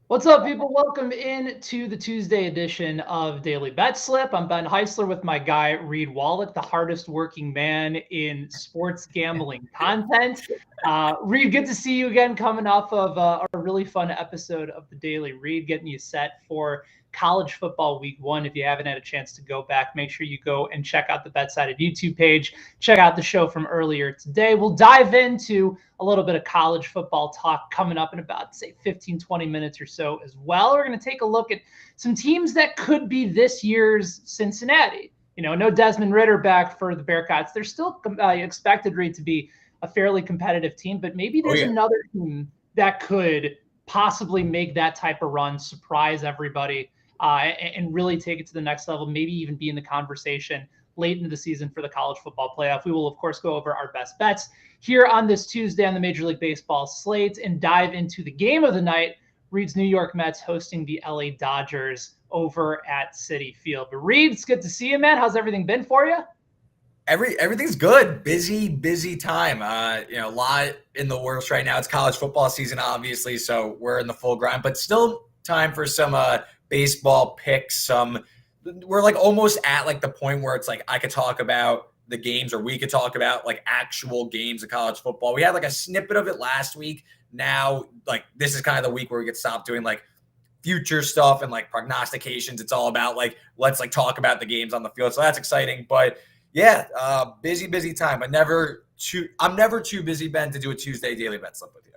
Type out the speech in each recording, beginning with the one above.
What's up, people? Welcome in to the Tuesday edition of Daily Betslip. I'm Ben Heisler with my guy, Reed Wallach, the hardest working man in sports gambling content. Reed, good to see you again coming off of a really fun episode of the Daily Read, getting you set for college football week one. If you haven't had a chance to go back, make sure you go and check out the BetSided YouTube page. Check out the show from earlier today. We'll dive into a little bit of college football talk coming up in about, say, 15, 20 minutes or so as well. We're going to take a look at some teams that could be this year's Cincinnati. No Desmond Ridder back for the Bearcats. They're still expected, Reed, to be a fairly competitive team, but maybe there's another team that could possibly make that type of run, surprise everybody, and really take it to the next level, maybe even be in the conversation late into the season for the college football playoff. We will, of course, go over our best bets here on this Tuesday on the Major League Baseball slate and dive into the game of the night. Reed's New York Mets hosting the LA Dodgers over at Citi Field. But Reed, it's good to see you, man. How's everything been for you? Everything's good. Busy time. A lot in the works right now. It's college football season, obviously, so we're in the full grind, but still time for some baseball picks. We're like almost at like the point where it's like I could talk about the games, or we could talk about like actual games of college football. We had like a snippet of it last week. Now, like this is kind of the week where we could stop doing like future stuff and like prognostications. It's all about like let's like talk about the games on the field. So that's exciting. But yeah, busy time. But I'm never too busy, Ben, to do a Tuesday Daily Bet Slip with you.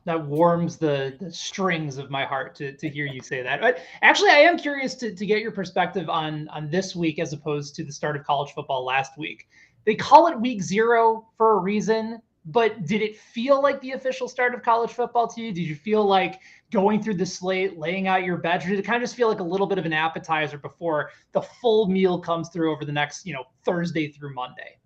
That warms the strings of my heart to hear you say that. But actually, I am curious to get your perspective on this week as opposed to the start of college football last week. They call it week 0 for a reason, but did it feel like the official start of college football to you? Did you feel like going through the slate, laying out your bets, or did it kind of just feel like a little bit of an appetizer before the full meal comes through over the next, Thursday through Monday?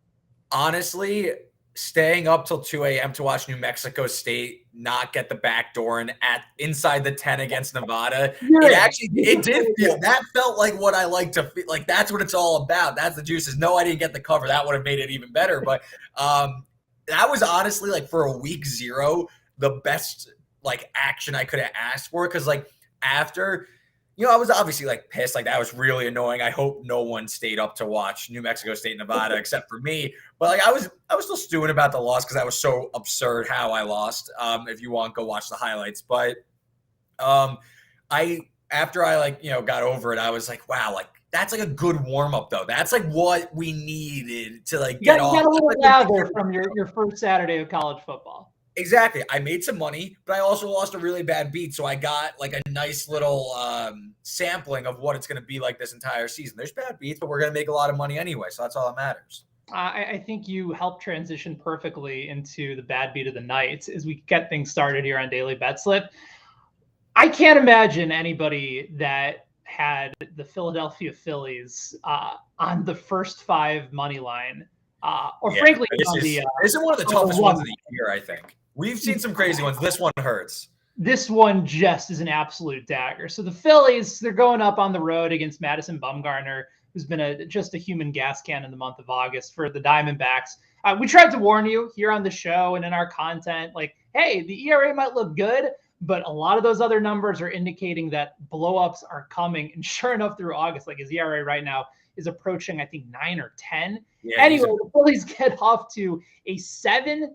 Honestly, staying up till 2 a.m. to watch New Mexico State not get the back door and at inside the 10 against Nevada, it did feel, that felt like what I like to feel. Like that's what it's all about. That's the juices. No, I didn't get the cover. That would have made it even better. But that was honestly like for a week 0, the best like action I could have asked for. Cause like after, I was obviously like pissed. Like that was really annoying. I hope no one stayed up to watch New Mexico State, Nevada, except for me. But like I was still stewing about the loss because that was so absurd how I lost. If you want, go watch the highlights. But after I got over it, I was like, wow, like that's like a good warm up though. That's like what we needed to like get off. Got a little lather from your first Saturday of college football. Exactly. I made some money, but I also lost a really bad beat. So I got like a nice little sampling of what it's going to be like this entire season. There's bad beats, but we're going to make a lot of money anyway. So that's all that matters. I think you helped transition perfectly into the bad beat of the night as we get things started here on Daily Betslip. I can't imagine anybody that had the Philadelphia Phillies on the first 5 money line, frankly, this is one of the toughest ones of the year, I think. We've seen some crazy ones. This one hurts. This one just is an absolute dagger. So the Phillies, they're going up on the road against Madison Bumgarner, who's been just a human gas can in the month of August for the Diamondbacks. We tried to warn you here on the show and in our content, like, hey, the ERA might look good, but a lot of those other numbers are indicating that blowups are coming. And sure enough, through August, like his ERA right now is approaching, I think, 9 or 10. Yeah, anyway, the Phillies get off to a 7-0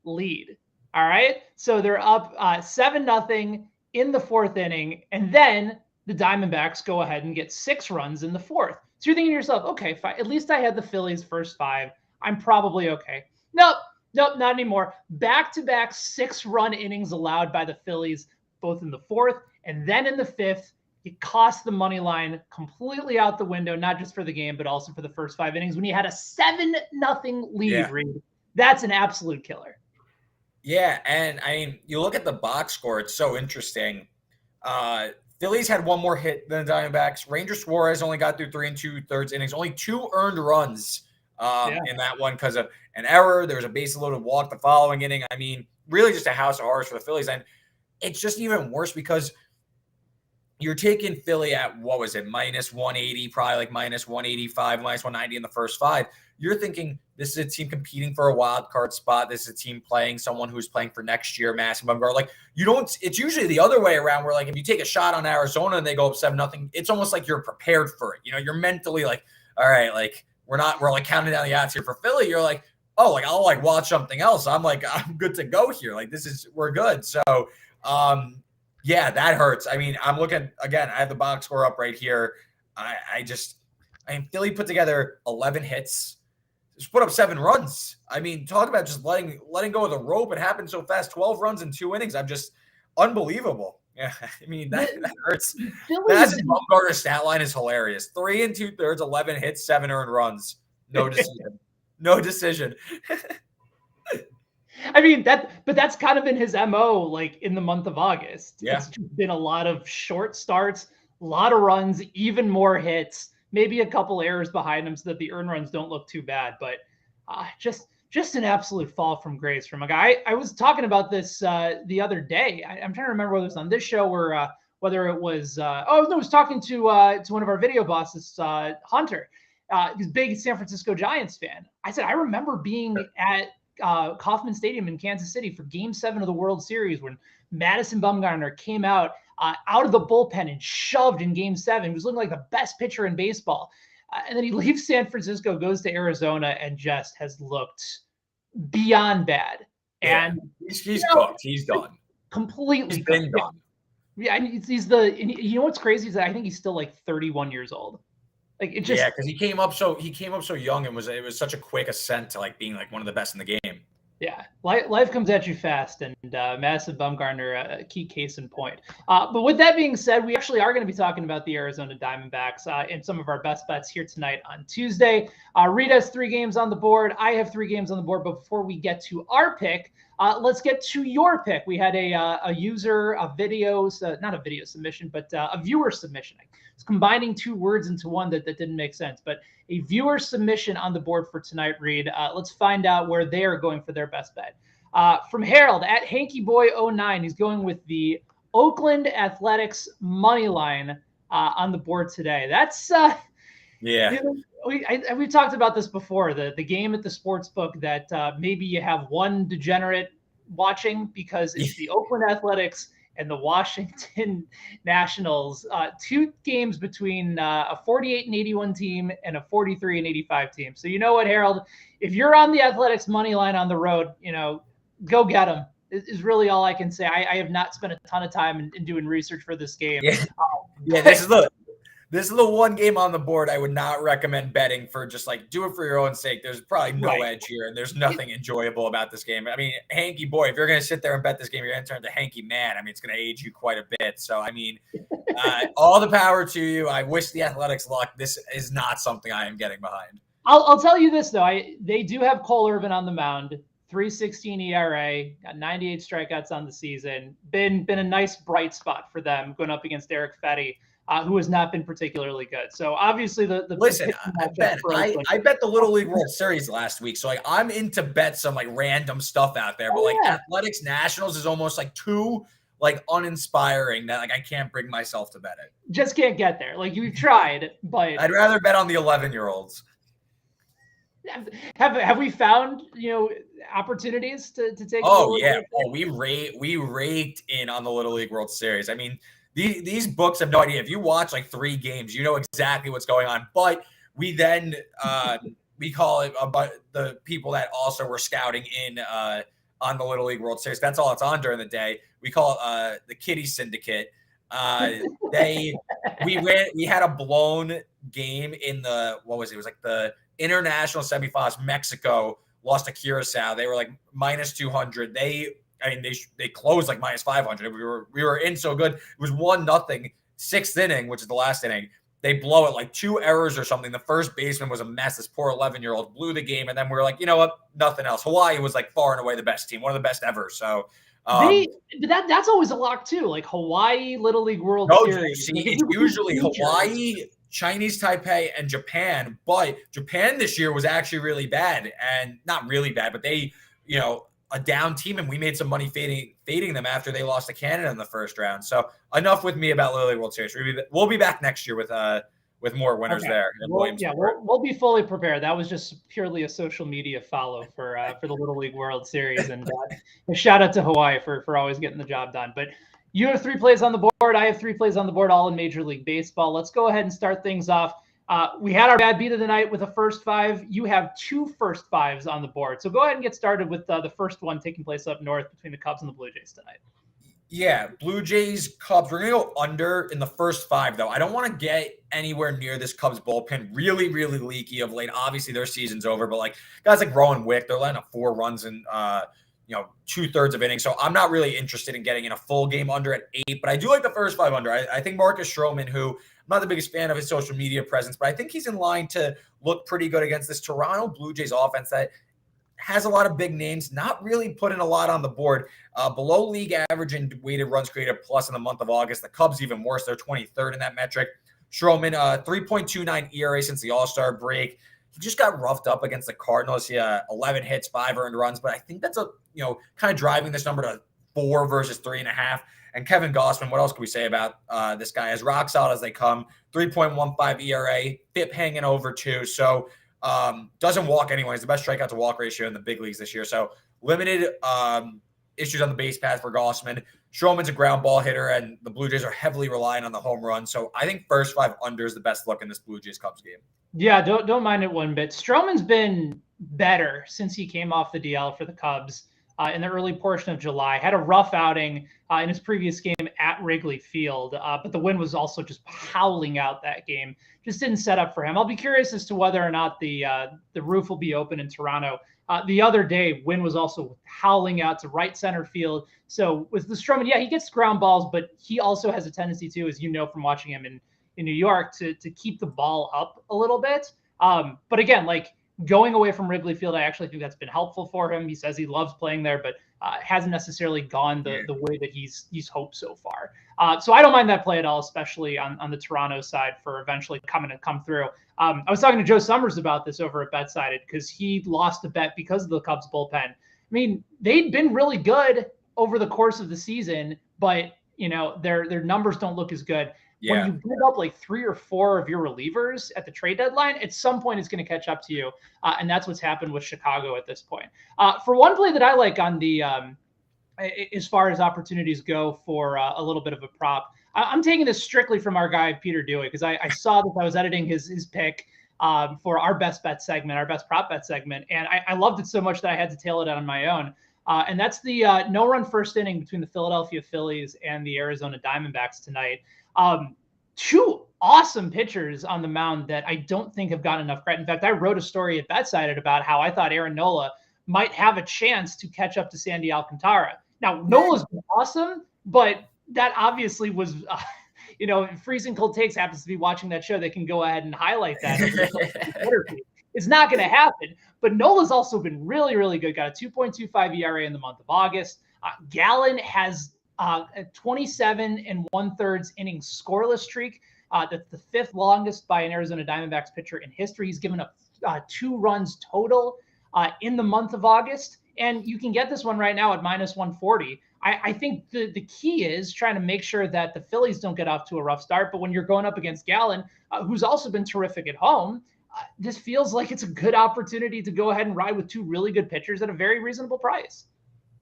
lead. All right. So they're up 7-0 in the 4th inning. And then the Diamondbacks go ahead and get 6 runs in the 4th. So you're thinking to yourself, okay, fine. At least I had the Phillies first 5. I'm probably okay. Nope, not anymore. Back-to-back 6-run innings allowed by the Phillies, both in the 4th and then in the 5th. It cost the money line completely out the window, not just for the game, but also for the first 5 innings when you had a 7-0 lead. Yeah. Reed. That's an absolute killer. Yeah, and I mean, you look at the box score, it's so interesting. Phillies had 1 more hit than the Diamondbacks. Ranger Suarez only got through 3 2/3 innings, only 2 earned runs in that one because of an error. There was a base-loaded walk the following inning. I mean, really just a house of horrors for the Phillies. And it's just even worse because you're taking Philly at, what was it, minus 180, probably like minus 185, minus 190 in the first 5. You're thinking this is a team competing for a wild card spot. This is a team playing someone who's playing for next year, Massive Bumgarner. Like, you don't, it's usually the other way around where, like, if you take a shot on Arizona and they go up 7-0, it's almost like you're prepared for it. You're mentally like, all right, like, we're like counting down the odds here for Philly. You're like, oh, like, I'll like watch something else. I'm like, I'm good to go here. Like, we're good. So, yeah, that hurts. I mean, I'm looking again. I have the box score up right here. Philly put together 11 hits, just put up 7 runs. I mean, talk about just letting go of the rope. It happened so fast. 12 runs in 2 innings. I'm just unbelievable. Yeah, I mean that hurts. Massive Bumgarner's stat line is hilarious. 3 2/3, 11 hits, 7 earned runs. No decision. No decision. I mean, but that's kind of been his MO, like in the month of August. Yeah. It's been a lot of short starts, a lot of runs, even more hits, maybe a couple errors behind him so that the earned runs don't look too bad. But just an absolute fall from grace from a guy. I was talking about this the other day. I'm trying to remember whether it was on this show or whether it was I was talking to one of our video bosses, Hunter. He's a big San Francisco Giants fan. I said, I remember being at Kauffman Stadium in Kansas City for Game 7 of the World Series when Madison Bumgarner came out of the bullpen and shoved in Game 7. He was looking like the best pitcher in baseball. And then he leaves San Francisco, goes to Arizona, and just has looked beyond bad. Yeah, and he's cooked. He's done. Completely. He's been done. Yeah, you know what's crazy is that I think he's still like 31 years old. Like it just because he came up so young and it was such a quick ascent to like being like one of the best in the game. Yeah, life comes at you fast, and Massive Bumgarner, a key case in point. But with that being said, we actually are going to be talking about the Arizona Diamondbacks and some of our best bets here tonight on Tuesday. Reed has 3 games on the board. I have 3 games on the board. But before we get to our pick, let's get to your pick. We had a user, not a video submission, but a viewer submission. It's combining 2 words into one that didn't make sense, but a viewer submission on the board for tonight, Reed. Let's find out where they are going for their best bet. From Harold at HankyBoy09, he's going with the Oakland Athletics money line on the board today. That's we've talked about this before. The game at the sports book that maybe you have one degenerate watching because it's the Oakland Athletics and the Washington Nationals, 2 games between a 48-81 team and a 43-85 team. So you know what, Harold? If you're on the Athletics money line on the road, go get them. Is really all I can say. I have not spent a ton of time in doing research for this game. Yeah, this is the one game on the board I would not recommend betting for. Just like do it for your own sake. There's probably no edge here, and there's nothing enjoyable about this game. I mean, Hanky boy, if you're going to sit there and bet this game, you're going to turn to Hanky man. I mean, it's going to age you quite a bit. So, I mean, all the power to you. I wish the Athletics luck. This is not something I am getting behind. I'll tell you this, though. They do have Cole Irvin on the mound. 3.16 ERA, got 98 strikeouts on the season. Been a nice bright spot for them going up against Eric Fetty, who has not been particularly good. So obviously listen, I bet the Little League World Series last week. So like I'm into bet some like random stuff out there, but Athletics Nationals is almost like too like uninspiring that like I can't bring myself to bet it. Just can't get there. Like you've tried, but I'd rather bet on the 11-year-olds. Have we found opportunities to take? We raked in on the Little League World Series. I mean, these books have no idea. If you watch like 3 games, you know exactly what's going on. But we then we call it the people that also were scouting in on the Little League World Series. That's all it's on during the day. We call it the Kitty Syndicate. We had a blown game in the what was it? It was like the international semifinals. Mexico lost to Curacao. They were like minus 200. They closed like minus 500. We were in so good. It was 1-0, 6th inning, which is the last inning. They blow it like 2 errors or something. The first baseman was a mess. This poor 11-year-old blew the game, and then we were like, you know what? Nothing else. Hawaii was like far and away the best team, one of the best ever. So that's always a lock too. Like Hawaii Little League World Series. See, it's usually Hawaii, Chinese Taipei, and Japan. But Japan this year was actually really bad, and not really bad, but they, a down team, and we made some money fading them after they lost to Canada in the first round. So enough with me about Little League World Series. We'll be back next year with more winners there. We'll be fully prepared. That was just purely a social media follow for the Little League World Series, and a shout out to Hawaii for always getting the job done. But you have 3 plays on the board. I have 3 plays on the board, all in Major League Baseball. Let's go ahead and start things off. We had our bad beat of the night with a first 5. You have 2 first 5s on the board. So go ahead and get started with the first one taking place up north between the Cubs and the Blue Jays tonight. Yeah, Blue Jays, Cubs. We're going to go under in the first 5, though. I don't want to get anywhere near this Cubs bullpen. Really, really leaky of late. Obviously, their season's over, but like guys like Rowan Wick, they're letting up 4 runs in 2/3 of innings. So I'm not really interested in getting in a full game under at 8, but I do like the first 5 under. I think Marcus Stroman, who I'm not the biggest fan of his social media presence, but I think he's in line to look pretty good against this Toronto Blue Jays offense that has a lot of big names, not really putting a lot on the board. Below league average in weighted runs created plus in the month of August. The Cubs even worse. They're 23rd in that metric. Stroman, 3.29 ERA since the All-Star break. He just got roughed up against the Cardinals. He 11 hits, 5 earned runs, but I think that's kind of driving this number to 4 versus 3.5. And Kevin Gossman, what else can we say about this guy? As rock solid as they come, 3.15 ERA, FIP hanging over 2. So doesn't walk anyway. He's the best strikeout to walk ratio in the big leagues this year. So limited issues on the base path for Gossman. Stroman's a ground ball hitter, and the Blue Jays are heavily relying on the home run. So I think first 5 under is the best look in this Blue Jays Cubs game. Yeah, don't mind it one bit. Stroman's been better since he came off the DL for the Cubs in the early portion of July. Had a rough outing in his previous game at Wrigley Field, but the wind was also just howling out that game. Just didn't set up for him. I'll be curious as to whether or not the roof will be open in Toronto. The other day, wind was also howling out to right center field. So with the Stroman, yeah, he gets ground balls, but he also has a tendency to, as you know from watching him in New York, to keep the ball up a little bit. But again, like going away from Wrigley Field, I actually think that's been helpful for him. He says he loves playing there, but hasn't necessarily gone the way that he's hoped so far. So I don't mind that play at all, especially on the Toronto side for eventually come through. I was talking to Joe Summers about this over at BetSided because he lost a bet because of the Cubs bullpen. I mean, they'd been really good over the course of the season, but their numbers don't look as good. Yeah. When you give up like 3 or 4 of your relievers at the trade deadline, at some point it's going to catch up to you. And that's what's happened with Chicago at this point. For one play that I like on the as far as opportunities go for a little bit of a prop, I'm taking this strictly from our guy, Peter Dewey, because I saw that I was editing his pick for our best bet segment, our best prop bet segment. And I loved it so much that I had to tail it out on my own. And that's the no-run first inning between the Philadelphia Phillies and the Arizona Diamondbacks tonight. 2 awesome pitchers on the mound that I don't think have gotten enough credit. In fact, I wrote a story at BetSided about how I thought Aaron Nola might have a chance to catch up to Sandy Alcantara. Now, Nola's been awesome, but that obviously was, Freezing Cold Takes happens to be watching that show. They can go ahead and highlight that. It's not going to happen. But Nola's also been really, really good. Got a 2.25 ERA in the month of August. Gallen has a 27 1/3 inning scoreless streak. That's the 5th longest by an Arizona Diamondbacks pitcher in history. He's given up 2 runs total in the month of August. And you can get this one right now at -140. I think the key is trying to make sure that the Phillies don't get off to a rough start. But when you're going up against Gallen, who's also been terrific at home, this feels like it's a good opportunity to go ahead and ride with 2 really good pitchers at a very reasonable price.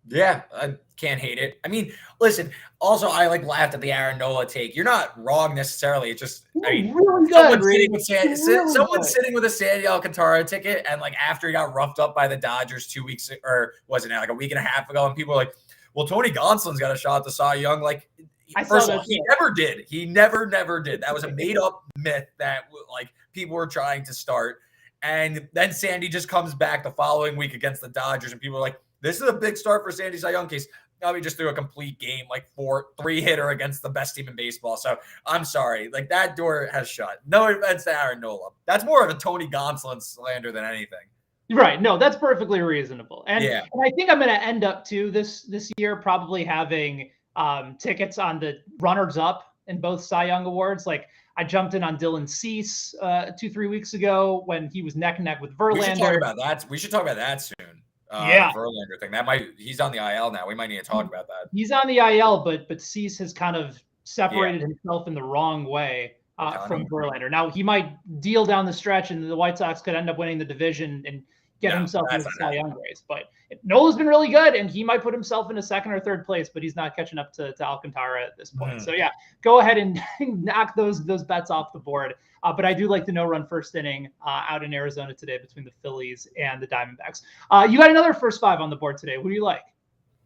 Yeah, I can't hate it. I mean, listen, also I laughed at the Aaron Nola take. You're not wrong necessarily. It's just, really someone's sitting with a Sandy Alcantara ticket, and after he got roughed up by the Dodgers 2 weeks, or wasn't it a week and a half ago, and people were like, well, Tony Gonsolin's got a shot to Cy Young. First of all, he never did. He never did. That was a made up myth that people were trying to start. And then Sandy just comes back the following week against the Dodgers, and people are like, this is a big start for Sandy Cy Young case. Now he just threw a complete game, 3-hitter against the best team in baseball. So I'm sorry. That door has shut. No offense to Aaron Nola. That's more of a Tony Gonsolin slander than anything. Right. No, that's perfectly reasonable. And I think I'm going to end up too this year probably having tickets on the runners up in both Cy Young awards. I jumped in on Dylan Cease 2-3 weeks ago when he was neck and neck with Verlander. We should talk about that soon. Verlander thing. He's on the IL now. We might need to talk about that. He's on the IL, but Cease has kind of separated himself in the wrong way from Verlander. Now he might deal down the stretch, and the White Sox could end up winning the division and get himself in the Cy Young race. But Nola's been really good, and he might put himself in a second or third place, but he's not catching up to Alcantara at this point. So yeah, go ahead and knock those bets off the board. But I do like the no-run first inning out in Arizona today between the Phillies and the Diamondbacks. You got another first five on the board today. Who do you like?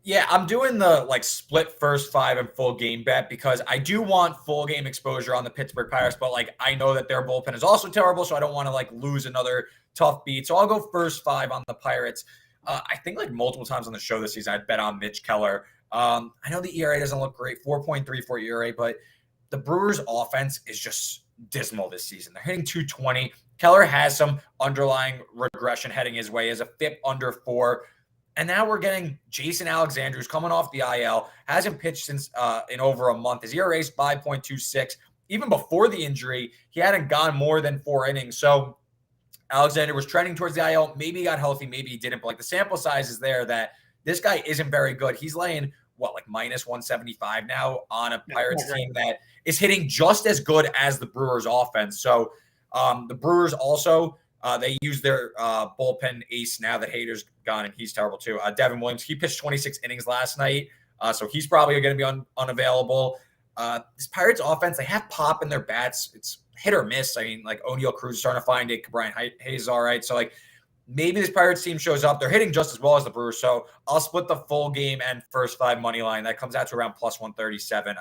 Yeah, I'm doing the split first five and full game bet because I do want full game exposure on the Pittsburgh Pirates, but I know that their bullpen is also terrible, so I don't want to lose another tough beat. So I'll go first five on the Pirates. I think multiple times on the show this season, I bet on Mitch Keller. I know the ERA doesn't look great, 4.34 ERA, but the Brewers' offense is just dismal this season. They're hitting 220. Keller has some underlying regression heading his way as a FIP under 4. And now we're getting Jason Alexander, who's coming off the IL, hasn't pitched since in over a month. His ERA is 5.26. Even before the injury, he hadn't gone more than 4 innings. So Alexander was trending towards the IL. Maybe he got healthy, maybe he didn't. But the sample size is there that this guy isn't very good. He's laying minus 175 now on a Pirates team that is hitting just as good as the Brewers offense. So the Brewers also, they use their bullpen ace now that Hader's gone, and he's terrible too. Devin Williams, he pitched 26 innings last night, so he's probably going to be unavailable. This Pirates offense, they have pop in their bats. It's hit or miss. I mean, O'Neal Cruz is starting to find it. Brian Hayes is all right. So maybe this Pirates team shows up. They're hitting just as well as the Brewers. So I'll split the full game and first five money line. That comes out to around plus 137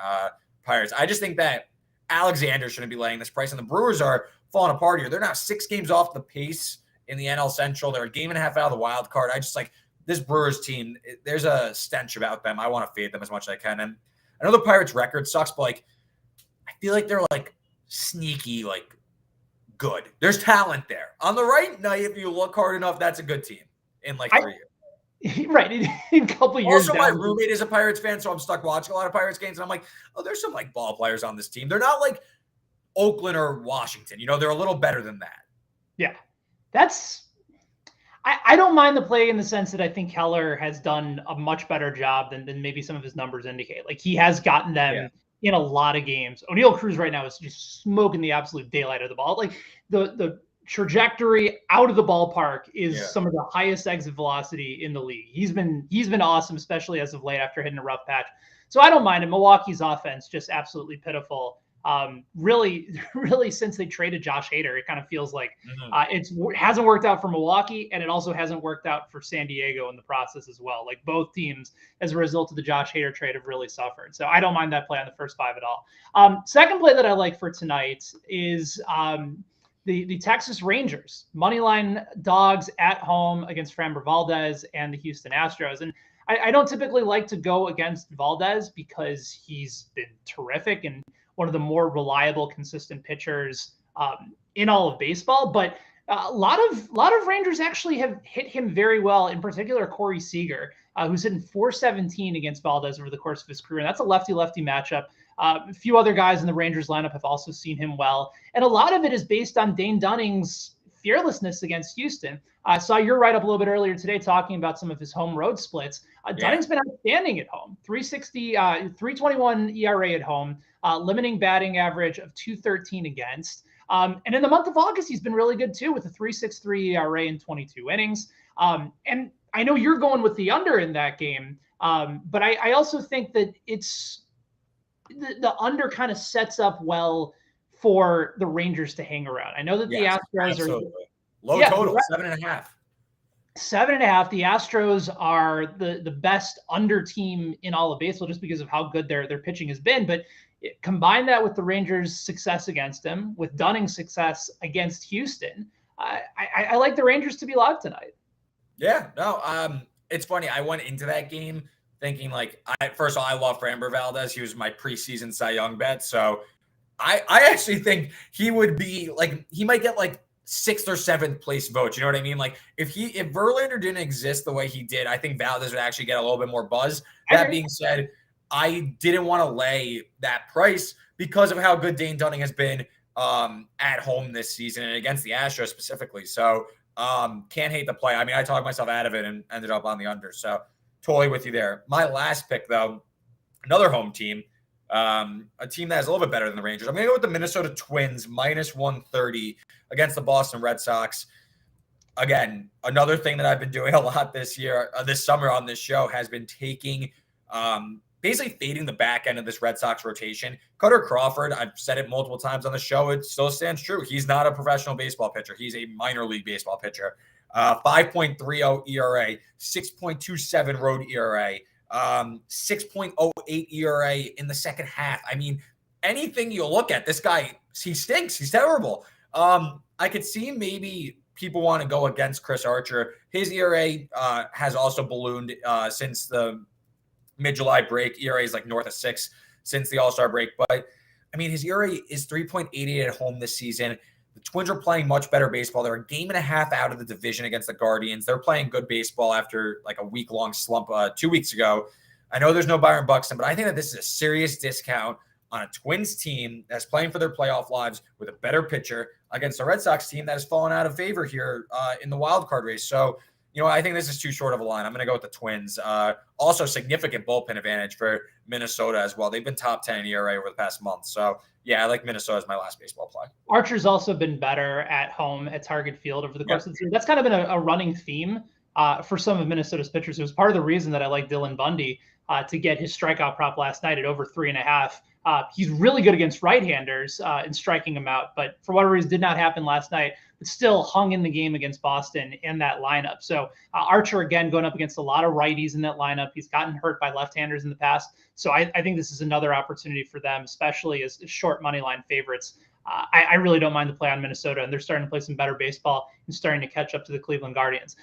Pirates. I just think that Alexander shouldn't be laying this price, and the Brewers are falling apart here. They're now 6 games off the pace in the NL Central. They're a game and a half out of the wild card. I just this Brewers team. There's a stench about them. I want to fade them as much as I can. And I know the Pirates record sucks, but I feel like they're sneaky, good. There's talent there. On the right night, if you look hard enough, that's a good team in 3 years. Right. In a couple of years. Also, my roommate is a Pirates fan, so I'm stuck watching a lot of Pirates games. And I'm there's some ball players on this team. They're not Oakland or Washington. They're a little better than that. Yeah. I don't mind the play in the sense that I think Keller has done a much better job than maybe some of his numbers indicate. He has gotten them in a lot of games. O'Neal Cruz right now is just smoking the absolute daylight of the ball. The trajectory out of the ballpark is some of the highest exit velocity in the league. He's been awesome, especially as of late after hitting a rough patch. So I don't mind it. Milwaukee's offense just absolutely pitiful. Really since they traded Josh Hader, it kind of feels like it hasn't worked out for Milwaukee, and it also hasn't worked out for San Diego in the process as well. Both teams, as a result of the Josh Hader trade, have really suffered. So I don't mind that play on the first five at all. Second play that I like for tonight is the Texas Rangers moneyline dogs at home against Framber Valdez and the Houston Astros. And I don't typically like to go against Valdez because he's been terrific and one of the more reliable, consistent pitchers in all of baseball. But a lot of Rangers actually have hit him very well. In particular, Corey Seager, who's hitting .417 against Valdez over the course of his career. And that's a lefty-lefty matchup. A few other guys in the Rangers lineup have also seen him well. And a lot of it is based on Dane Dunning's fearlessness against Houston. I saw your write-up a little bit earlier today talking about some of his home road splits. Dunning's been outstanding at home. 321 ERA at home, limiting batting average of 213 against. And in the month of August, he's been really good too with a 3.63 ERA in 22 innings. And I know you're going with the under in that game, but I also think that it's the under kind of sets up well for the Rangers to hang around. I know that the Astros are low total, 7.5. 7.5. The Astros are the best under team in all of baseball just because of how good their pitching has been. But combine that with the Rangers' success against him, with Dunning's success against Houston, I like the Rangers to be live tonight. Yeah, no, it's funny. I went into that game thinking first of all, I love Framber Valdez. He was my preseason Cy Young bet. So I actually think he would be he might get 6th or 7th place votes. You know what I mean? If Verlander didn't exist the way he did, I think Valdez would actually get a little bit more buzz. That being said, I didn't want to lay that price because of how good Dane Dunning has been at home this season and against the Astros specifically. So Can't hate the play. I mean, I talked myself out of it and ended up on the under. So totally with you there. My last pick, though, another home team, a team that is a little bit better than the Rangers. I'm going to go with the Minnesota Twins, minus 130 against the Boston Red Sox. Again, another thing that I've been doing a lot this summer on this show has been taking, basically fading the back end of this Red Sox rotation. Cutter Crawford, I've said it multiple times on the show, it still stands true. He's not a professional baseball pitcher. He's a minor league baseball pitcher. 5.30 ERA, 6.27 road ERA, 6.08 ERA in the second half. I mean, anything you look at, this guy, he stinks. He's terrible. I could see maybe people want to go against Chris Archer. His ERA has also ballooned since the mid-July break. ERA is like north of 6 since the All-Star break. But, I mean, his ERA is 3.88 at home this season. The Twins are playing much better baseball. They're a game and a half out of the division against the Guardians. They're playing good baseball after like a week-long slump 2 weeks ago. I know there's no Byron Buxton, but I think that this is a serious discount on a Twins team that's playing for their playoff lives with a better pitcher against a Red Sox team that has fallen out of favor here in the wild card race. So, you know, I think this is too short of a line. I'm going to go with the Twins. Also, significant bullpen advantage for Minnesota as well. They've been top 10 in ERA over the past month. So, yeah, I like Minnesota as my last baseball play. Archer's also been better at home at Target Field over the course of the season. That's kind of been a running theme for some of Minnesota's pitchers. It was part of the reason that I like Dylan Bundy to get his strikeout prop last night at over 3.5. He's really good against right-handers in striking them out, but for whatever reason did not happen last night, but still hung in the game against Boston in that lineup. So Archer, again, going up against a lot of righties in that lineup. He's gotten hurt by left-handers in the past. So I think this is another opportunity for them, especially as short money line favorites. I really don't mind the play on Minnesota, and they're starting to play some better baseball and starting to catch up to the Cleveland Guardians.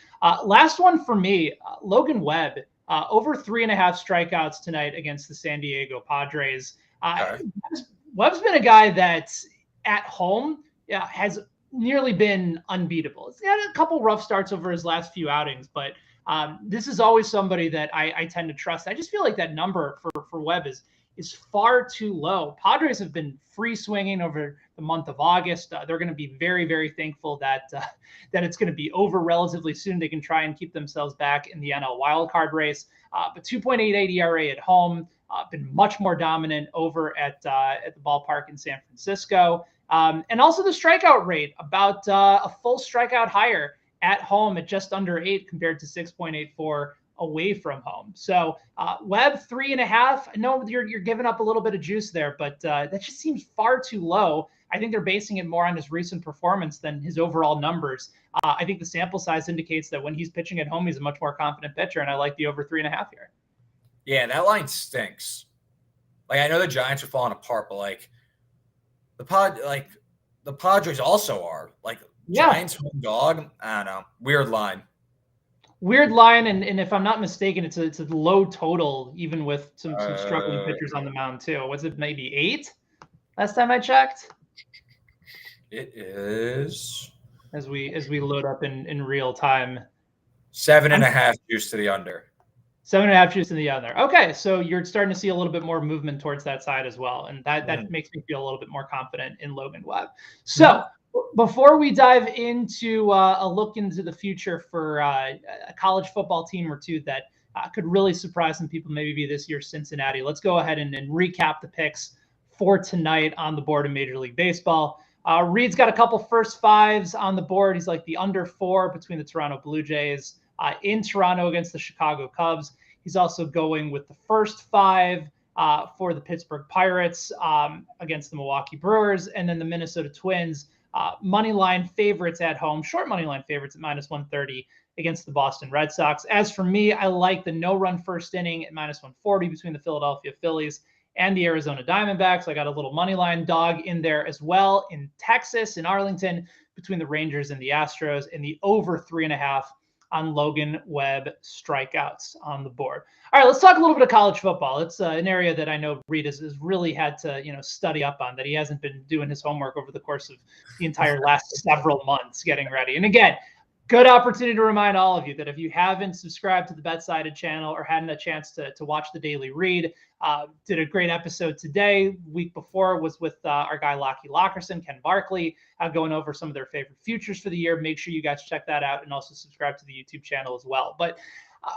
Last one for me, Logan Webb, over 3.5 strikeouts tonight against the San Diego Padres. Webb's been a guy that at home has nearly been unbeatable. He's had a couple rough starts over his last few outings, but this is always somebody that I tend to trust. I just feel like that number for Webb is far too low. Padres have been free swinging over the month of August. They're going to be very, very thankful that it's going to be over relatively soon. They can try and keep themselves back in the NL wildcard race. But 2.88 ERA at home, been much more dominant over at the ballpark in San Francisco. And also the strikeout rate, about a full strikeout higher at home at just under 8 compared to 6.84 away from home. So Webb 3.5. I know you're giving up a little bit of juice there, but that just seems far too low. I think they're basing it more on his recent performance than his overall numbers. I think the sample size indicates that when he's pitching at home, he's a much more confident pitcher, and I like the over 3.5 here. Yeah, that line stinks. Like, I know the Giants are falling apart, but like the Padres also are. Like, Giants home dog. I don't know. Weird line. And if I'm not mistaken, it's a low total, even with some struggling pitchers on the mound too. Was it maybe 8 last time I checked? It is, as we load up in real time, 7.5 juice to the under. 7.5 juice to the under. Okay, so you're starting to see a little bit more movement towards that side as well, and that makes me feel a little bit more confident in Logan Webb. So before we dive into a look into the future for a college football team or two that could really surprise some people, maybe this year's Cincinnati, let's go ahead and recap the picks for tonight on the board in Major League Baseball. Reed's got a couple first fives on the board. He's like the under 4 between the Toronto Blue Jays in Toronto against the Chicago Cubs. He's also going with the first 5 for the Pittsburgh Pirates against the Milwaukee Brewers, and then the Minnesota Twins. Money line favorites at home, short money line favorites at minus 130 against the Boston Red Sox. As for me, I like the no-run first inning at minus 140 between the Philadelphia Phillies and the Arizona Diamondbacks. I got a little money line dog in there as well in Texas, in Arlington, between the Rangers and the Astros, and the over 3.5 on Logan Webb strikeouts on the board. All right, let's talk a little bit of college football. It's an area that I know Reed has really had to, study up on, that he hasn't been doing his homework over the course of the entire last several months getting ready. And again, Good opportunity to remind all of you that if you haven't subscribed to the BetSided channel or hadn't a chance to watch the Daily Read, did a great episode today. Week before was with our guy Lockie Lockerson, Ken Barkley, going over some of their favorite futures for the year. Make sure you guys check that out and also subscribe to the YouTube channel as well. But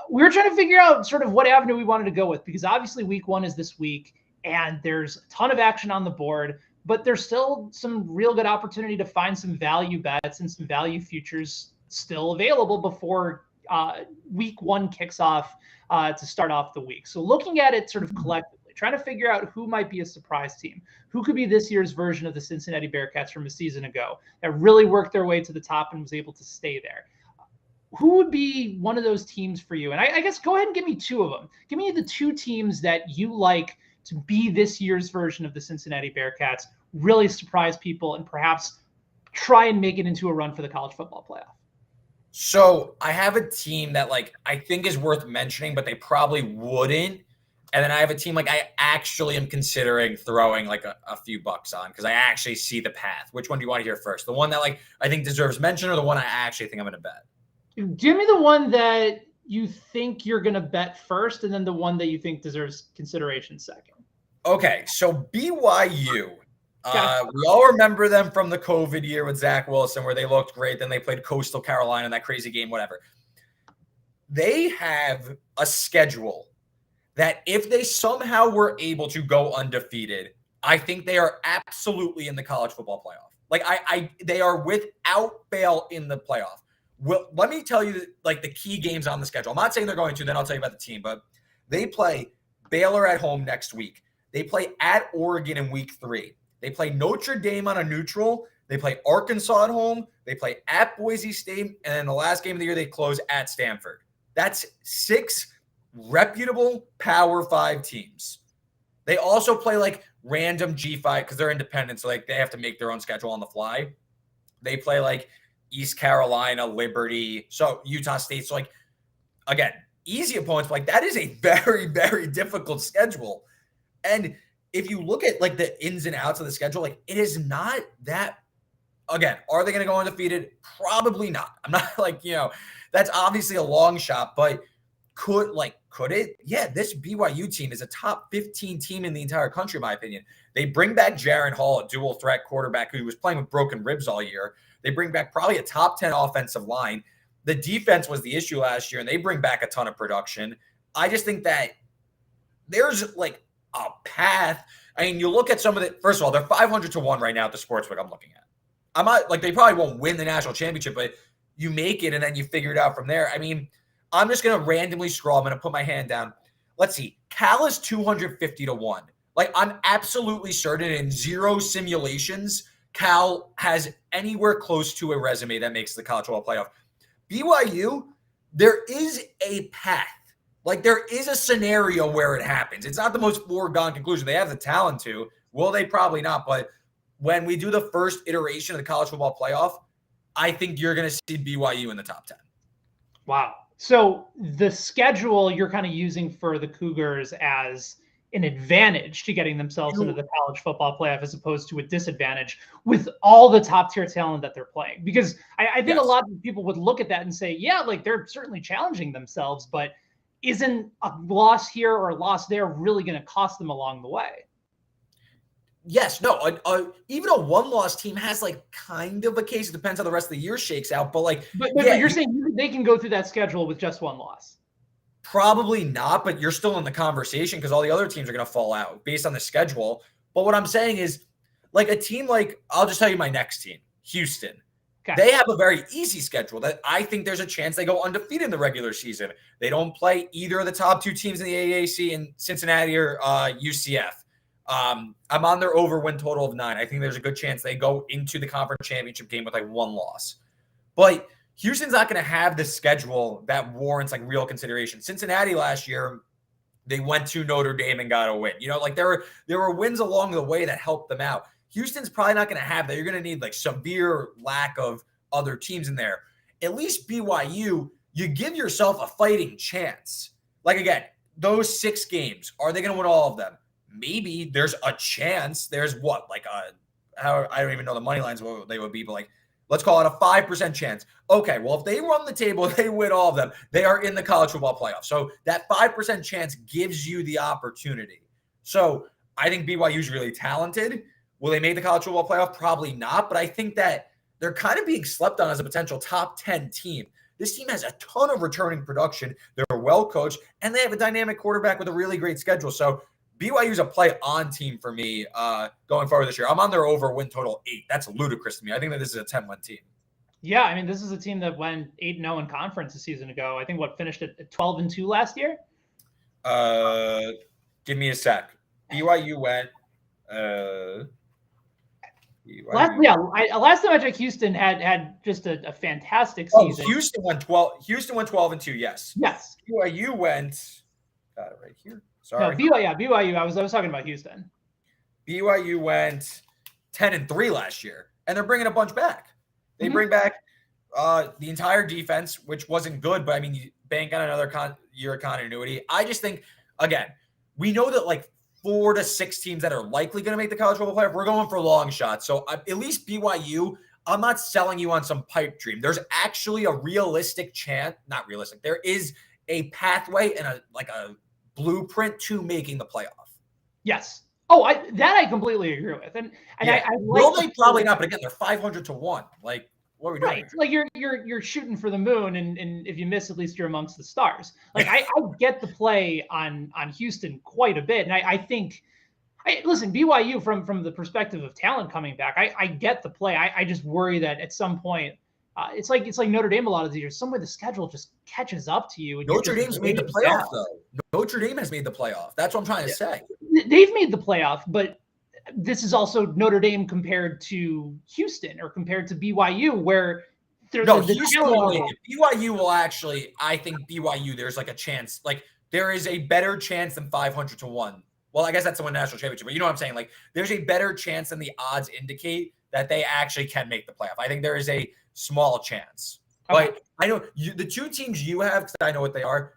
we were trying to figure out sort of what avenue we wanted to go with, because obviously week one is this week and there's a ton of action on the board, but there's still some real good opportunity to find some value bets and some value futures still available before week one kicks off to start off the week. So looking at it sort of collectively, trying to figure out who might be a surprise team, who could be this year's version of the Cincinnati Bearcats from a season ago that really worked their way to the top and was able to stay there. Who would be one of those teams for you? And I guess go ahead and give me two of them. Give me the two teams that you like to be this year's version of the Cincinnati Bearcats, really surprise people and perhaps try and make it into a run for the college football playoff. So I have a team that I think is worth mentioning, but they probably wouldn't. And then I have a team I actually am considering throwing a few bucks on because I actually see the path. Which one do you want to hear first? The one that I think deserves mention, or the one I actually think I'm going to bet? Give me the one that you think you're going to bet first, and then the one that you think deserves consideration second. Okay, so BYU. We all remember them from the COVID year with Zach Wilson, where they looked great. Then they played Coastal Carolina in that crazy game, whatever. They have a schedule that if they somehow were able to go undefeated, I think they are absolutely in the college football playoff. They are without fail in the playoff. Well, let me tell you the key games on the schedule. I'm not saying they're going to, then I'll tell you about the team, but they play Baylor at home next week. They play at Oregon in week 3. They play Notre Dame on a neutral. They play Arkansas at home. They play at Boise State. And then the last game of the year, they close at Stanford. That's 6 reputable Power 5 teams. They also play random G5 because they're independent. So they have to make their own schedule on the fly. They play East Carolina, Liberty, so Utah State. So again, easy opponents, but that is a very, very difficult schedule. And if you look at the ins and outs of the schedule, it is not that. Again, are they going to go undefeated? Probably not. I'm not that's obviously a long shot, but could it? Yeah, this BYU team is a top 15 team in the entire country, in my opinion. They bring back Jaron Hall, a dual threat quarterback who was playing with broken ribs all year. They bring back probably a top 10 offensive line. The defense was the issue last year, and they bring back a ton of production. I just think that there's a path. I mean, you look at some of the – first of all, they're 500-1 right now at the sportsbook I'm looking at. I'm not – they probably won't win the national championship, but you make it and then you figure it out from there. I mean, I'm just going to randomly scroll. I'm going to put my hand down. Let's see. Cal is 250-1. I'm absolutely certain in 0 simulations – Cal has anywhere close to a resume that makes the college football playoff. BYU, there is a path. There is a scenario where it happens. It's not the most foregone conclusion. They have the talent to. Will they? Probably not. But when we do the first iteration of the college football playoff, I think you're going to see BYU in the top 10. Wow. So the schedule you're kind of using for the Cougars as an advantage to getting themselves into the college football playoff as opposed to a disadvantage with all the top tier talent that they're playing. Because I think a lot of people would look at that and say, yeah, they're certainly challenging themselves, but isn't a loss here or a loss there really going to cost them along the way? Yes, no, even a one-loss team has kind of a case. It depends how the rest of the year shakes out, but you're saying they can go through that schedule with just one loss. Probably not, but you're still in the conversation because all the other teams are going to fall out based on the schedule. But what I'm saying is, a team I'll just tell you my next team, Houston. Okay. They have a very easy schedule that I think there's a chance they go undefeated in the regular season. They don't play either of the top 2 teams in the AAC in Cincinnati or UCF. I'm on their over-win total of 9. I think there's a good chance they go into the conference championship game with 1 loss. But Houston's not going to have the schedule that warrants real consideration. Cincinnati last year, they went to Notre Dame and got a win. There were wins along the way that helped them out. Houston's probably not going to have that. You're going to need severe lack of other teams in there. At least BYU, you give yourself a fighting chance. Again, those 6 games, are they going to win all of them? Maybe there's a chance. There's what? I don't even know the money lines what they would be, but let's call it a 5% chance. Okay, well, if they run the table, they win all of them, they are in the college football playoff. So that 5% chance gives you the opportunity. So I think BYU is really talented. Will they make the college football playoff? Probably not. But I think that they're kind of being slept on as a potential top 10 team. This team has a ton of returning production. They're well coached, and they have a dynamic quarterback with a really great schedule. So BYU is a play-on team for me going forward this year. I'm on their over win total 8. That's ludicrous to me. I think that this is a 10-win team. Yeah, I mean, this is a team that went 8-0 in conference a season ago. I think finished at 12-2 last year. Give me a sec. BYU went. Last time I checked, Houston had just a fantastic season. Houston went 12. Houston went 12-2. Yes. Yes. BYU went. Got it right here. Sorry. No, BYU. I was talking about Houston. BYU went 10-3 last year, and they're bringing a bunch back. They bring back the entire defense, which wasn't good, but I mean, you bank on another year of continuity. I just think, again, we know that like 4 to 6 teams that are likely going to make the college football playoff, we're going for long shots. So at least BYU, I'm not selling you on some pipe dream. There's actually a realistic chance, not realistic. There is a pathway and a blueprint to making the playoff. Yes. Oh, I completely agree with. And yeah. I like will they probably not, but again, they're 500-1. Like, what are we doing? Right. Like you're shooting for the moon, and if you miss, at least you're amongst the stars. Like I get the play on Houston quite a bit, and I think, listen, BYU from the perspective of talent coming back, I get the play. I just worry that at some point, it's like Notre Dame a lot of these years. Some way the schedule just catches up to you. And Notre Dame's made the playoff though. Notre Dame has made the playoff. That's what I'm trying to say. They've made the playoff, but this is also Notre Dame compared to Houston or compared to BYU, where BYU will actually. I think BYU there's like a chance. Like there is a better chance than 500-1. Well, I guess that's to win national championship, but you know what I'm saying. Like there's a better chance than the odds indicate that they actually can make the playoff. I think there is a small chance. Okay. But I know the 2 teams you have, because I know what they are.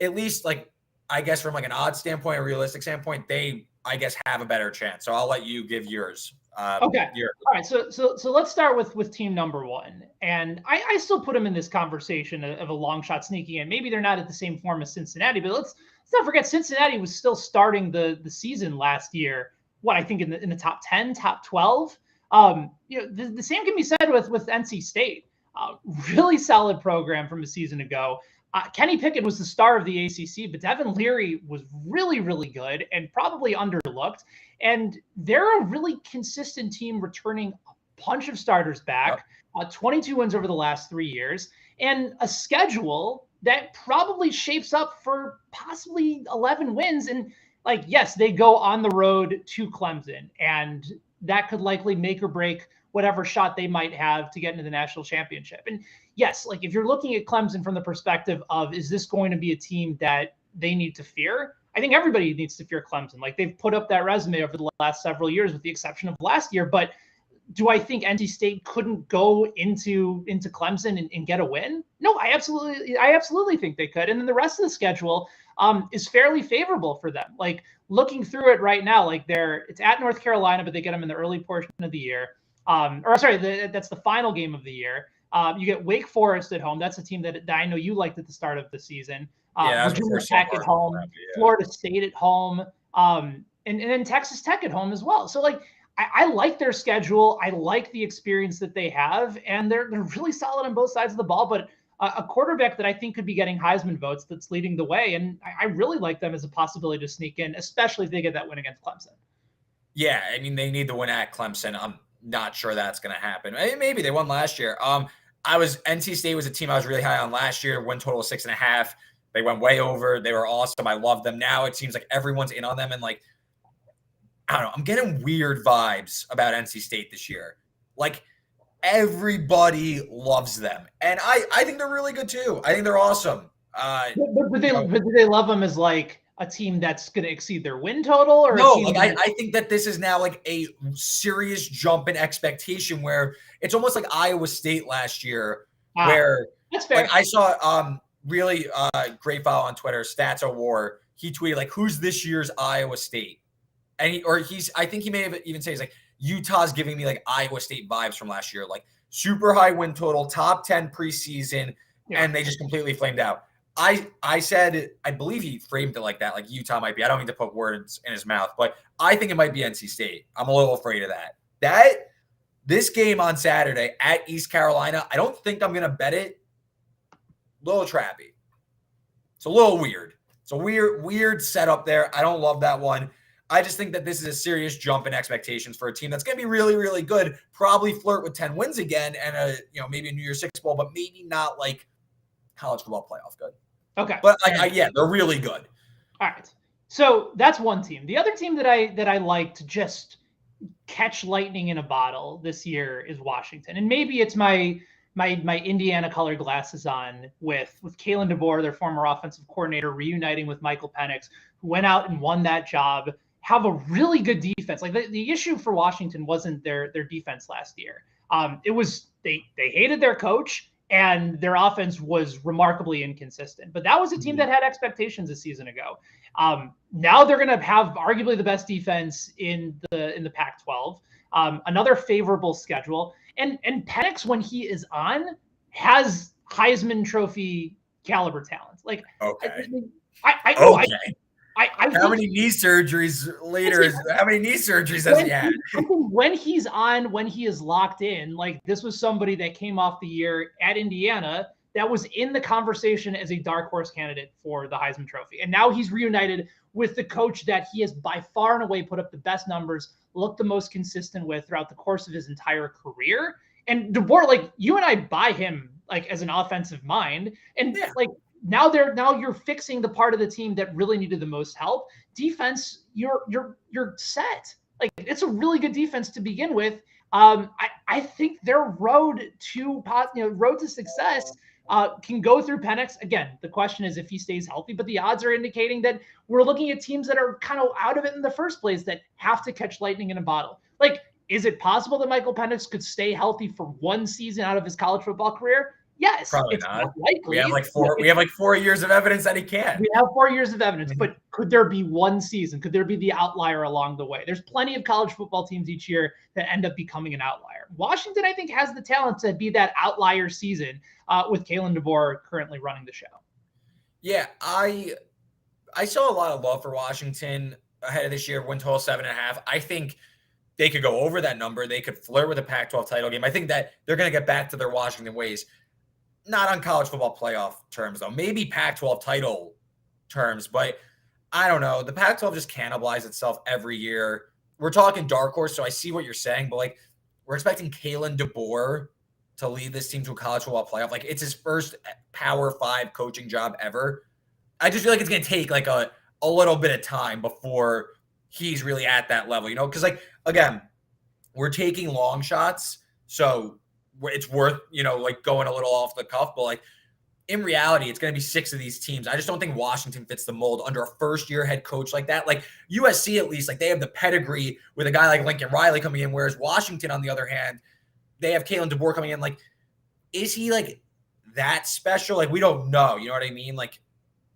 At least like I guess from like an odds standpoint, a realistic standpoint, they I guess have a better chance. So I'll let you give yours. Okay. All right. So let's start with team number 1. And I still put them in this conversation of a long shot sneaking in. Maybe they're not at the same form as Cincinnati, but let's not forget Cincinnati was still starting the season last year. What I think in the top 10, top 12. The same can be said with NC State. Really solid program from a season ago. Kenny Pickett was the star of the ACC, but Devin Leary was really, really good and probably underlooked. And they're a really consistent team, returning a bunch of starters back, 22 wins over the last 3 years, and a schedule that probably shapes up for possibly 11 wins. And like, yes, they go on the road to Clemson, and that could likely make or break whatever shot they might have to get into the national championship. And yes, like if you're looking at Clemson from the perspective of, is this going to be a team that they need to fear? I think everybody needs to fear Clemson. Like they've put up that resume over the last several years with the exception of last year. But do I think NC State couldn't go into Clemson and get a win? No, I absolutely think they could. And then the rest of the schedule is fairly favorable for them. Like looking through it right now, like it's at North Carolina, but they get them in the early portion of the year. That's the final game of the year. You get Wake Forest at home. That's a team that I know you liked at the start of the season. Virginia Tech at home, Florida State at home, and then Texas Tech at home as well. So like I like their schedule. I like the experience that they have, and they're really solid on both sides of the ball. But a quarterback that I think could be getting Heisman votes that's leading the way, and I really like them as a possibility to sneak in, especially if they get that win against Clemson. Yeah, I mean they need the win at Clemson. I'm not sure that's going to happen. Maybe they won last year. NC State was a team I was really high on last year. Win total of 6.5. They went way over. They were awesome. I love them. Now it seems like everyone's in on them. And like, I don't know, I'm getting weird vibes about NC State this year. Like everybody loves them. And I think they're really good too. I think they're awesome. But do they love them as like a team that's going to exceed their win total? Or no, like I think that this is now like a serious jump in expectation where it's almost like Iowa State last year where that's fair. Like I saw really great follow on Twitter, Stats of War. He tweeted like, who's this year's Iowa State? And I think he may have even said, he's like, Utah's giving me like Iowa State vibes from last year. Like super high win total, top 10 preseason, and they just completely flamed out. I said, I believe he framed it like that, like Utah might be. I don't mean to put words in his mouth, but I think it might be NC State. I'm a little afraid of that. This game on Saturday at East Carolina, I don't think I'm going to bet it. A little trappy. It's a little weird. It's a weird setup there. I don't love that one. I just think that this is a serious jump in expectations for a team that's going to be really, really good. Probably flirt with 10 wins again and maybe a New Year's Six Bowl, but maybe not like college football playoff good. Okay. But they're really good. All right. So that's one team. The other team that I like to just catch lightning in a bottle this year is Washington. And maybe it's my Indiana colored glasses on with Kalen DeBoer, their former offensive coordinator, reuniting with Michael Penix, who went out and won that job, have a really good defense. Like the issue for Washington wasn't their defense last year. It was they hated their coach and their offense was remarkably inconsistent. But that was a team that had expectations a season ago. Now they're going to have arguably the best defense in the Pac-12. Another favorable schedule. And Penix, when he is on, has Heisman Trophy caliber talent. Like, okay. How many knee surgeries later? How many knee surgeries has he had? When he's on, when he is locked in, like this was somebody that came off the year at Indiana that was in the conversation as a dark horse candidate for the Heisman Trophy. And now he's reunited with the coach that he has by far and away put up the best numbers, looked the most consistent with throughout the course of his entire career. And DeBoer, like you and I buy him like as an offensive mind. And now you're fixing the part of the team that really needed the most help. Defense, you're set. Like it's a really good defense to begin with. I think their road to success can go through Penix. Again, the question is if he stays healthy, but the odds are indicating that we're looking at teams that are kind of out of it in the first place that have to catch lightning in a bottle. Like, is it possible that Michael Penix could stay healthy for one season out of his college football career? Yes, probably it's not. Likely. We have 4 years of evidence that he can. We have 4 years of evidence, but could there be one season? Could there be the outlier along the way? There's plenty of college football teams each year that end up becoming an outlier. Washington, I think, has the talent to be that outlier season with Kalen DeBoer currently running the show. Yeah, I saw a lot of love for Washington ahead of this year, win total 7.5. I think they could go over that number. They could flirt with a Pac-12 title game. I think that they're going to get back to their Washington ways. Not on college football playoff terms, though. Maybe Pac-12 title terms, but I don't know. The Pac-12 just cannibalizes itself every year. We're talking dark horse, so I see what you're saying, but like we're expecting Kalen DeBoer to lead this team to a college football playoff. Like it's his first Power 5 coaching job ever. I just feel like it's going to take like a little bit of time before he's really at that level, because like, again, we're taking long shots. So it's worth, like going a little off the cuff, but like in reality, it's going to be 6 of these teams. I just don't think Washington fits the mold under a first-year head coach like that. Like USC, at least, like they have the pedigree with a guy like Lincoln Riley coming in, whereas Washington, on the other hand, they have Kalen DeBoer coming in. Like, is he like that special? Like, we don't know. You know what I mean? Like,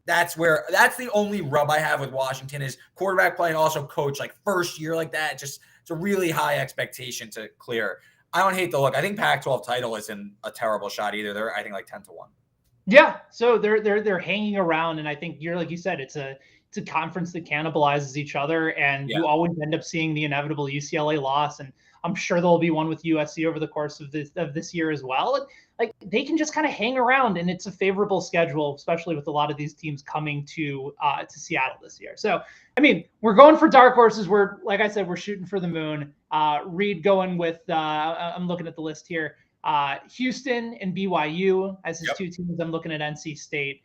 that's the only rub I have with Washington is quarterback play and also coach. Like first year like that, just it's a really high expectation to clear. I don't hate the look. I think Pac-12 title isn't a terrible shot either. They're, I think, like 10-1. Yeah, so they're hanging around, and I think like you said, it's a conference that cannibalizes each other, and you always end up seeing the inevitable UCLA loss, and I'm sure there'll be one with USC over the course of this year as well. And, like they can just kind of hang around, and it's a favorable schedule, especially with a lot of these teams coming to Seattle this year. So, I mean, we're going for dark horses. We're, like I said, we're shooting for the moon. Reed going with I'm looking at the list here. Houston and BYU as his 2 teams. I'm looking at NC State,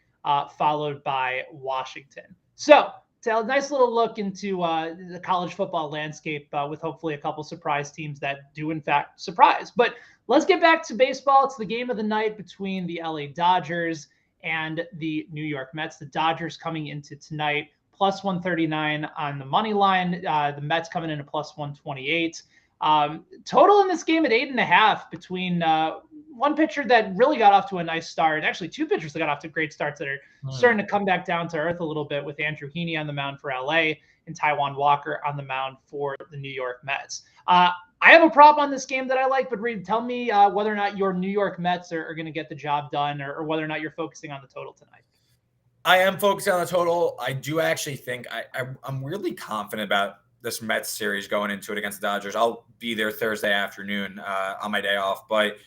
followed by Washington. So it's a nice little look into the college football landscape with hopefully a couple surprise teams that do in fact surprise. But let's get back to baseball. It's the game of the night between the LA Dodgers and the New York Mets. The Dodgers coming into tonight plus 139 on the money line. The Mets coming in at plus 128. Total in this game at 8.5 between one pitcher that really got off to a nice start, actually two pitchers that got off to great starts that are starting to come back down to earth a little bit, with Andrew Heaney on the mound for LA and Taijuan Walker on the mound for the New York Mets. I have a prop on this game that I like, but Reed, tell me whether or not your New York Mets are going to get the job done, or whether or not you're focusing on the total tonight. I am focusing on the total. I do actually think I'm really confident about this Mets series going into it against the Dodgers. I'll be there Thursday afternoon on my day off. But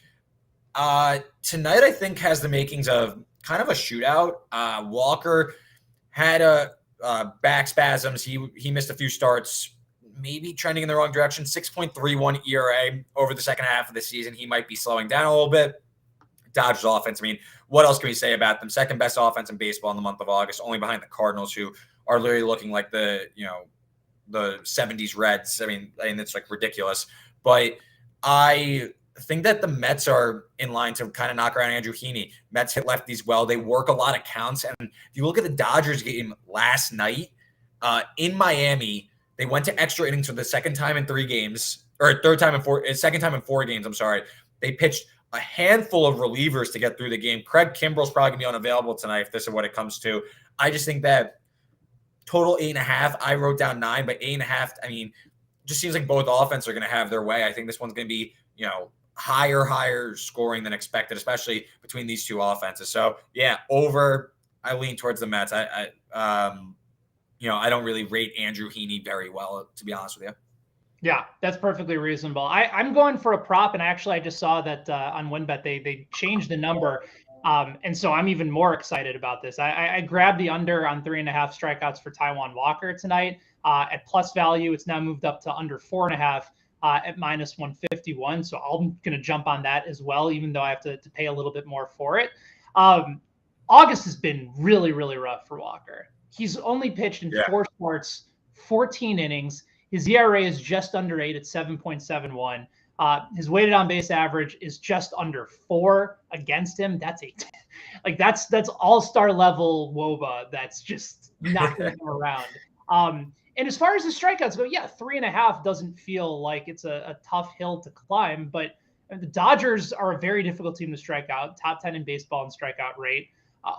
tonight, I think, has the makings of kind of a shootout. Walker had back spasms. He missed a few starts, maybe trending in the wrong direction. 6.31 ERA over the second half of the season. He might be slowing down a little bit. Dodgers offense, I mean, what else can we say about them? Second best offense in baseball in the month of August, only behind the Cardinals, who are literally looking like the 70s Reds. I mean, it's like ridiculous. But I think that the Mets are in line to kind of knock around Andrew Heaney. Mets hit lefties well. They work a lot of counts. And if you look at the Dodgers game last night in Miami, they went to extra innings for the second time in 3 games, or second time in 4 games. I'm sorry. They pitched a handful of relievers to get through the game. Craig Kimbrell's probably going to be unavailable tonight if this is what it comes to. I just think that total 8.5. I wrote down 9, but 8.5. I mean, just seems like both offenses are going to have their way. I think this one's going to be, higher scoring than expected, especially between these two offenses. So yeah, over. I lean towards the Mets. I don't really rate Andrew Heaney very well, to be honest with you. Yeah, that's perfectly reasonable. I'm going for a prop, and actually I just saw that on WinBet they changed the number, and so I'm even more excited about this. I grabbed the under on 3.5 strikeouts for Taijuan Walker tonight at plus value. It's now moved up to under 4.5 at minus 151. So I'm going to jump on that as well, even though I have to pay a little bit more for it. August has been really, really rough for Walker. He's only pitched in 4 starts, 14 innings. His ERA is just under 8 at 7.71. His weighted on base average is just under 4 against him. That's that's all-star level WOBA. That's just knocking him around. And as far as the strikeouts go, 3.5 doesn't feel like it's a tough hill to climb, but the Dodgers are a very difficult team to strike out, top 10 in baseball in strikeout rate.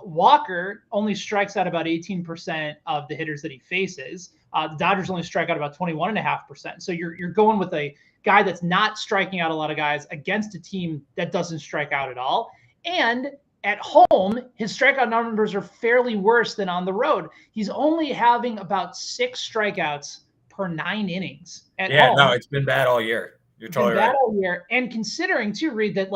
Walker only strikes out about 18% of the hitters that he faces. The Dodgers only strike out about 21.5%. So you're going with a guy that's not striking out a lot of guys against a team that doesn't strike out at all. And at home, his strikeout numbers are fairly worse than on the road. He's only having about 6 strikeouts per 9 innings at home. No, it's been bad all year. You're totally right. Bad all year. And considering too, Reed, that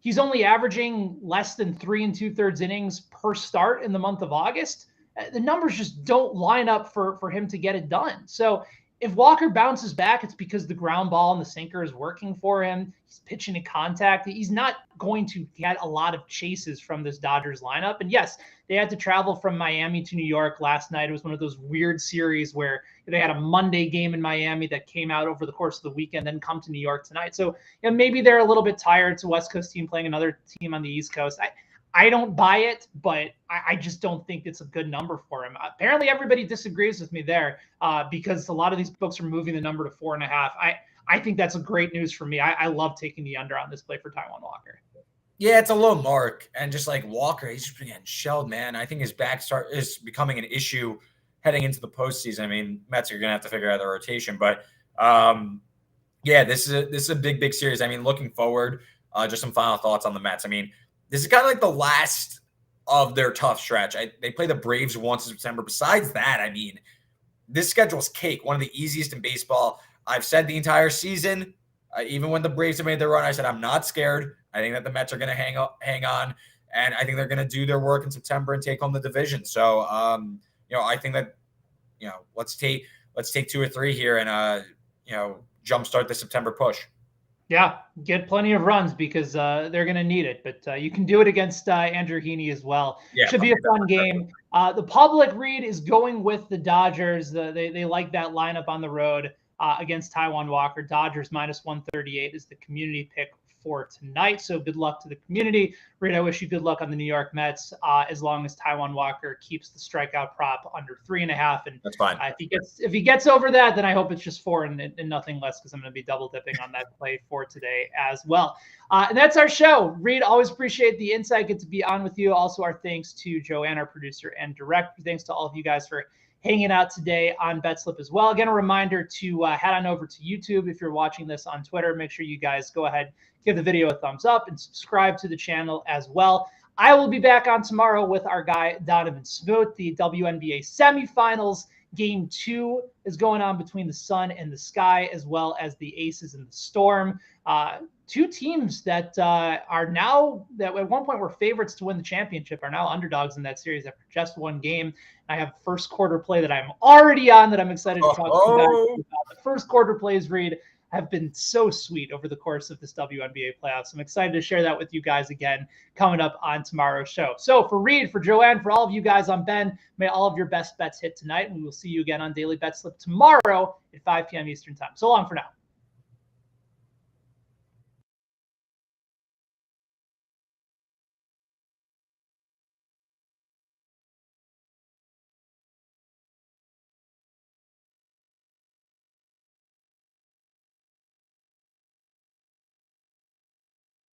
he's only averaging less than 3 2/3 innings per start in the month of August, the numbers just don't line up for him to get it done. So if Walker bounces back, it's because the ground ball and the sinker is working for him. He's pitching to contact. He's not going to get a lot of chases from this Dodgers lineup. And yes, they had to travel from Miami to New York last night. It was one of those weird series where they had a Monday game in Miami that came out over the course of the weekend, then come to New York tonight. So maybe they're a little bit tired. It's a West Coast team playing another team on the East Coast. I don't buy it, but I just don't think it's a good number for him. Apparently, everybody disagrees with me there because a lot of these books are moving the number to 4.5. I think that's a great news for me. I love taking the under on this play for Taijuan Walker. Yeah, it's a low mark. And just like Walker, he's just been getting shelled, man. I think his back start is becoming an issue heading into the postseason. I mean, Mets are going to have to figure out their rotation. But, this is a big, big series. I mean, looking forward, just some final thoughts on the Mets. I mean, this is kind of like the last of their tough stretch. They play the Braves once in September. Besides that, I mean, this schedule's cake, one of the easiest in baseball. I've said the entire season, even when the Braves have made their run, I said I'm not scared. I think that the Mets are going to hang on, and I think they're going to do their work in September and take home the division. So, I think that, let's take 2 or 3 here and, jumpstart the September push. Yeah, get plenty of runs because they're going to need it. But you can do it against Andrew Heaney as well. Yeah, should be a fun game. The public, Reed, is going with the Dodgers. They like that lineup on the road against Taijuan Walker. Dodgers minus 138 is the community pick for tonight. So good luck to the community. Reed, I wish you good luck on the New York Mets as long as Taijuan Walker keeps the strikeout prop under 3.5. And that's fine. If he gets over that, then I hope it's just 4 and nothing less, because I'm going to be double dipping on that play for today as well. And that's our show. Reed, always appreciate the insight. Good to be on with you. Also, our thanks to Joanne, our producer and director. Thanks to all of you guys for hanging out today on BetSlip as well. Again, a reminder to head on over to YouTube. If you're watching this on Twitter, make sure you guys go ahead, give the video a thumbs up, and subscribe to the channel as well. I will be back on tomorrow with our guy, Donovan Smoot. The WNBA semifinals. Game 2 is going on between the Sun and the Sky, as well as the Aces and the Storm. Two teams that are now, that at one point were favorites to win the championship, are now underdogs in that series after just one game. I have first quarter play that I'm already on that I'm excited to talk to you guys about. The first quarter plays, Reed, have been so sweet over the course of this WNBA playoffs. I'm excited to share that with you guys again coming up on tomorrow's show. So for Reed, for Joanne, for all of you guys, I'm Ben. May all of your best bets hit tonight, and we will see you again on Daily Betslip tomorrow at 5 p.m. Eastern time. So long for now.